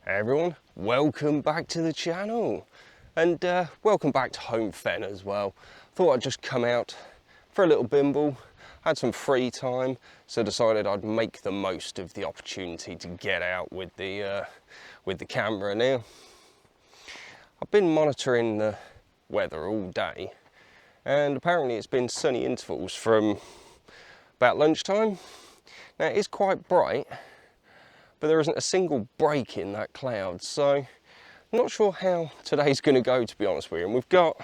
Hey everyone, welcome back to the channel and welcome back to Home Fen as well. Thought I'd just come out for a little bimble, had some free time, so decided I'd make the most of the opportunity to get out with the camera now. I've been monitoring the weather all day and apparently it's been sunny intervals from about lunchtime. Now it is quite bright, but there isn't a single break in that cloud, so I'm not sure how today's going to go, to be honest with you. And we've got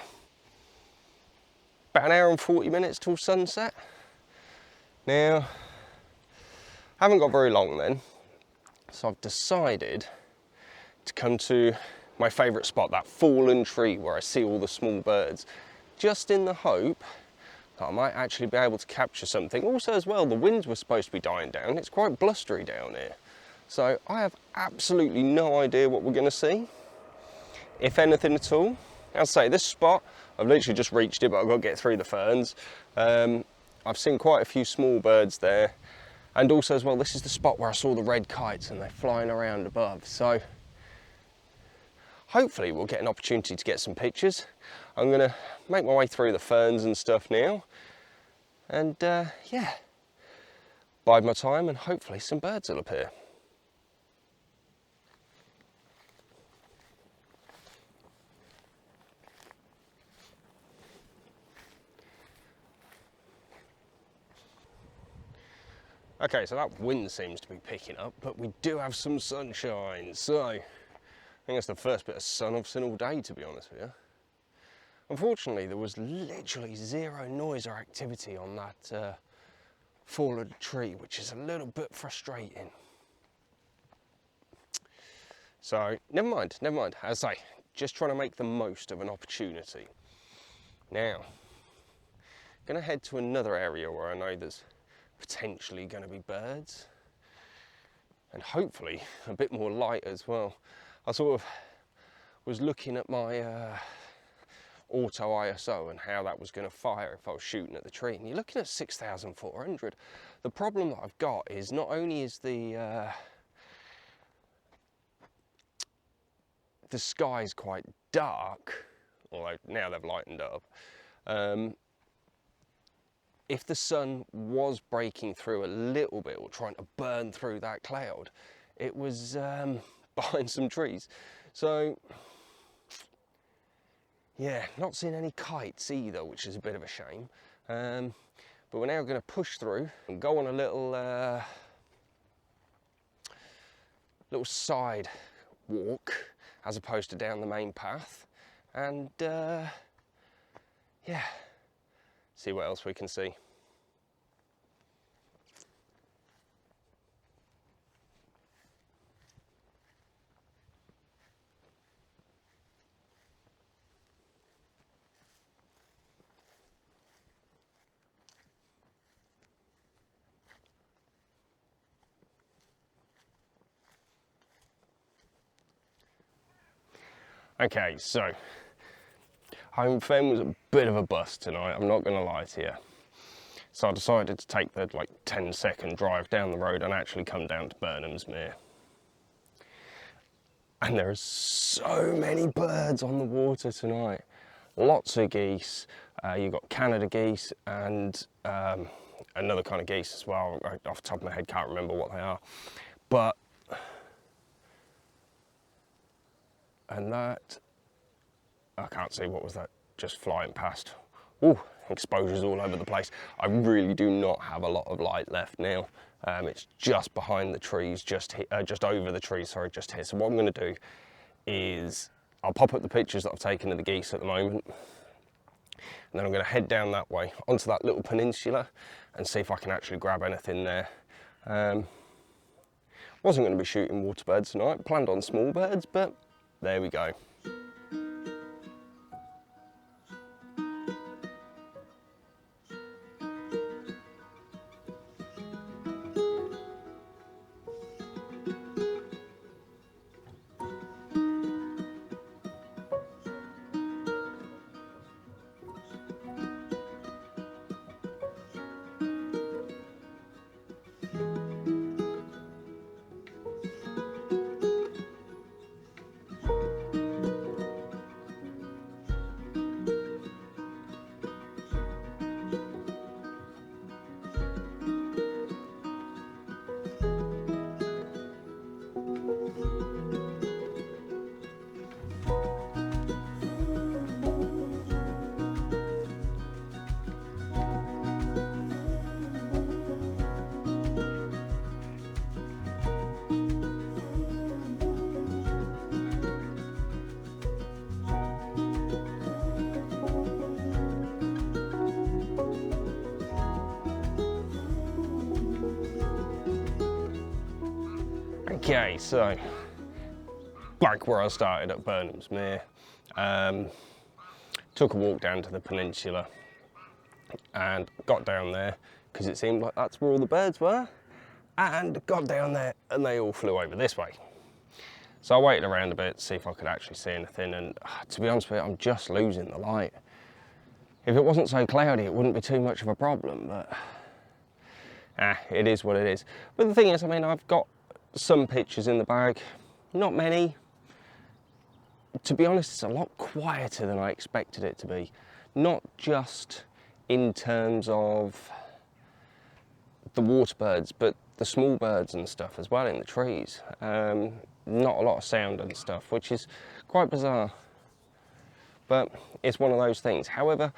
about an hour and 40 minutes till sunset. Now, I haven't got very long then, so I've decided to come to my favourite spot, that fallen tree where I see all the small birds, just in the hope that I might actually be able to capture something. Also as well, the winds were supposed to be dying down. It's quite blustery down here. So I have absolutely no idea what we're going to see, if anything at all. I'll say this spot, I've literally just reached it, but I've got to get through the ferns. I've seen quite a few small birds there. And also as well, this is the spot where I saw the red kites and they're flying around above. So hopefully we'll get an opportunity to get some pictures. I'm going to make my way through the ferns and stuff now. And yeah, bide my time and hopefully some birds will appear. Okay, so that wind seems to be picking up, but we do have some sunshine. So I think that's the first bit of sun I've seen all day, to be honest with you. Unfortunately, there was literally zero noise or activity on that fallen tree, which is a little bit frustrating. So never mind. As I say, just trying to make the most of an opportunity. Now, I'm going to head to another area where I know there's potentially going to be birds and hopefully a bit more light as well. I sort of was looking at my auto ISO and how that was going to fire if I was shooting at the tree, and you're looking at 6,400. The problem that I've got is not only is the sky's quite dark, although now they've lightened up. If the sun was breaking through a little bit or trying to burn through that cloud, it was behind some trees. So yeah, not seeing any kites either, which is a bit of a shame. But we're now going to push through and go on a little side walk as opposed to down the main path, and yeah, see what else we can see. Okay, so Home Fen was a bit of a bust tonight, I'm not going to lie to you. So I decided to take the 10-second drive down the road and actually come down to Burnhamsmere. And there are so many birds on the water tonight. Lots of geese. You've got Canada geese and another kind of geese as well. Off the top of my head, can't remember what they are. But and that, I can't see, what was that just flying past. Ooh, exposures all over the place. I really do not have a lot of light left now. It's just behind the trees, just over the trees, sorry, just here. So what I'm going to do is I'll pop up the pictures that I've taken of the geese at the moment, and then I'm going to head down that way onto that little peninsula and see if I can actually grab anything there. Wasn't going to be shooting water birds tonight, planned on small birds, but there we go. Okay, so back where I started at Burnham's Mere. Took a walk down to the peninsula and got down there because it seemed like that's where all the birds were, and got down there and they all flew over this way. So I waited around a bit to see if I could actually see anything, and to be honest with you, I'm just losing the light. If it wasn't so cloudy, it wouldn't be too much of a problem, but it is what it is. But the thing is, I mean, I've got some pictures in the bag, not many. To be honest, it's a lot quieter than I expected it to be. Not just in terms of the water birds, but the small birds and stuff as well in the trees. Not a lot of sound and stuff, which is quite bizarre. But it's one of those things. However,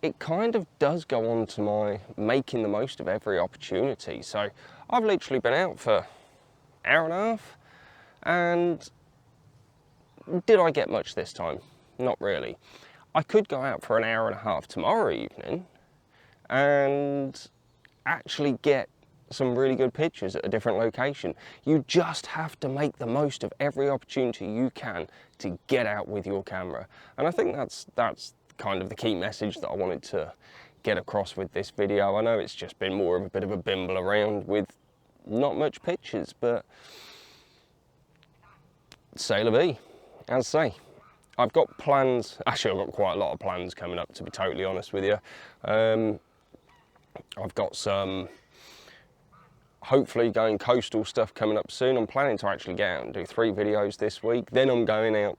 it kind of does go on to my making the most of every opportunity. So I've literally been out for an hour and a half, and did I get much this time? Not really. I could go out for an hour and a half tomorrow evening and actually get some really good pictures at a different location. You just have to make the most of every opportunity you can to get out with your camera. And I think that's kind of the key message that I wanted to get across with this video. I know it's just been more of a bit of a bimble around with not much pictures, but c'est la vie, as I say. I've got plans, actually I've got quite a lot of plans coming up, to be totally honest with you. I've got some hopefully going coastal stuff coming up soon. I'm planning to actually get out and do 3 videos this week. Then I'm going out,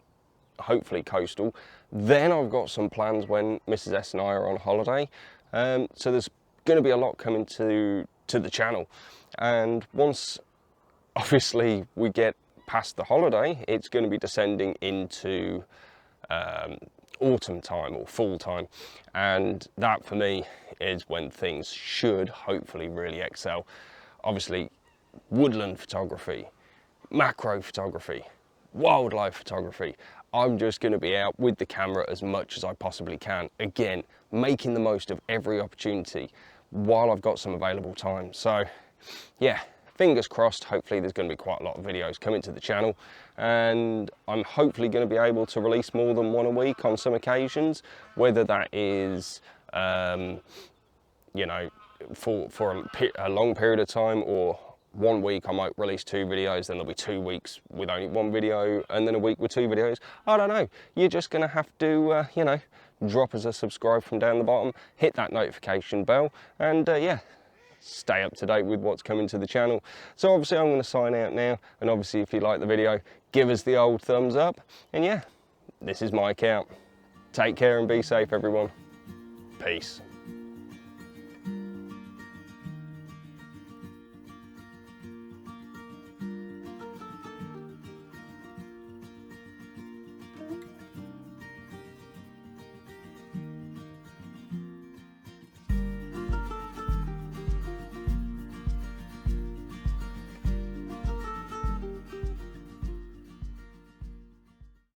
hopefully coastal. Then I've got some plans when Mrs. S and I are on holiday. So there's going to be a lot coming to the channel. And once, obviously, we get past the holiday, it's going to be descending into autumn time or fall time. And that, for me, is when things should hopefully really excel. Obviously, woodland photography, macro photography, wildlife photography. I'm just going to be out with the camera as much as I possibly can. Again, making the most of every opportunity while I've got some available time. So yeah, fingers crossed, hopefully there's going to be quite a lot of videos coming to the channel, and I'm hopefully going to be able to release more than one a week on some occasions, whether that is, you know, for a long period of time, or one week I might release 2 videos, then there'll be 2 weeks with only 1 video, and then a week with 2 videos. I don't know. You're just going to have to, you know, drop us a subscribe from down the bottom, hit that notification bell, and yeah, stay up to date with what's coming to the channel. So obviously I'm going to sign out now, and obviously if you like the video, give us the old thumbs up, and yeah, this is Mike out. Take care and be safe, everyone. Peace.